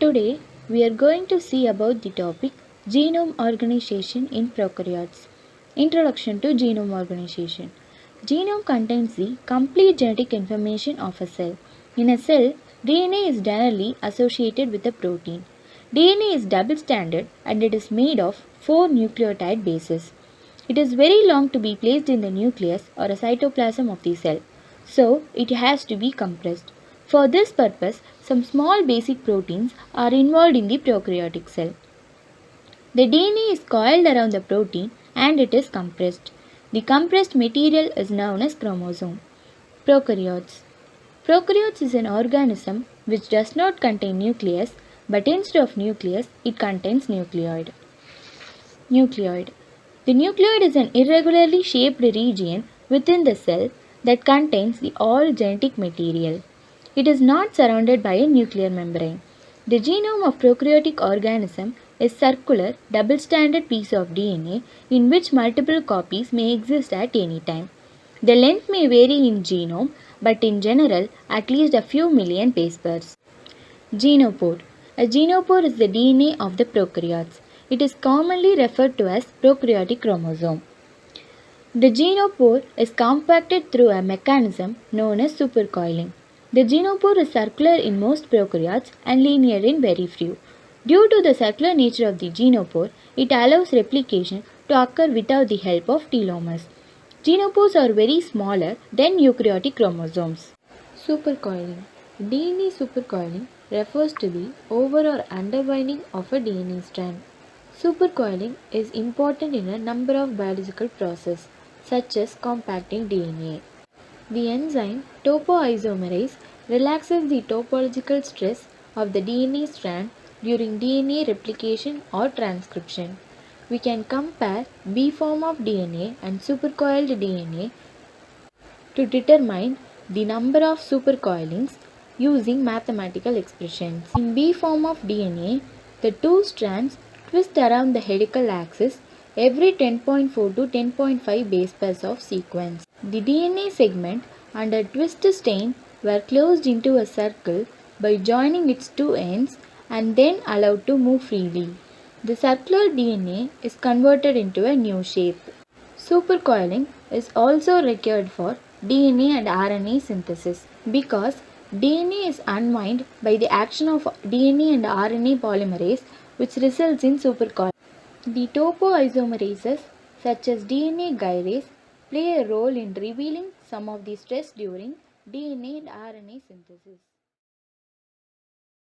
Today, we are going to see about the topic Genome Organization in Prokaryotes. Introduction to Genome Organization. Genome contains the complete genetic information of a cell. In a cell, DNA is generally associated with a protein. DNA is double-stranded and it is made of 4 nucleotide bases. It is very long to be placed in the nucleus or a cytoplasm of the cell, so it has to be compressed. For this purpose, some small basic proteins are involved in the prokaryotic cell. The DNA is coiled around the protein and it is compressed. The compressed material is known as chromosome. Prokaryotes. Prokaryotes is an organism which does not contain nucleus, but instead of nucleus, it contains nucleoid. Nucleoid. The nucleoid is an irregularly shaped region within the cell that contains the all genetic material. It is not surrounded by a nuclear membrane. The genome of prokaryotic organism is circular double-stranded piece of DNA in which multiple copies may exist at any time. The length may vary in genome, but in general at least a few million base pairs. Genopore. A genopore is the DNA of the prokaryotes. It is commonly referred to as prokaryotic chromosome. The genopore is compacted through a mechanism known as supercoiling. The genopore is circular in most prokaryotes and linear in very few. Due to the circular nature of the genopore, it allows replication to occur without the help of telomeres. Genopores are very smaller than eukaryotic chromosomes. Supercoiling. DNA supercoiling refers to the over or underbinding of a DNA strand. Supercoiling is important in a number of biological processes, such as compacting DNA. The enzyme topoisomerase relaxes the topological stress of the DNA strand during DNA replication or transcription. We can compare B form of DNA and supercoiled DNA to determine the number of supercoilings using mathematical expressions. In B form of DNA, the two strands twist around the helical axis every 10.4 to 10.5 base pairs of sequence. The DNA segment and a twist stain were closed into a circle by joining its two ends and then allowed to move freely. The circular DNA is converted into a new shape. Supercoiling is also required for DNA and RNA synthesis because DNA is unwound by the action of DNA and RNA polymerase, which results in supercoiling. The topoisomerases such as DNA gyrase play a role in revealing some of the stress during DNA and RNA synthesis.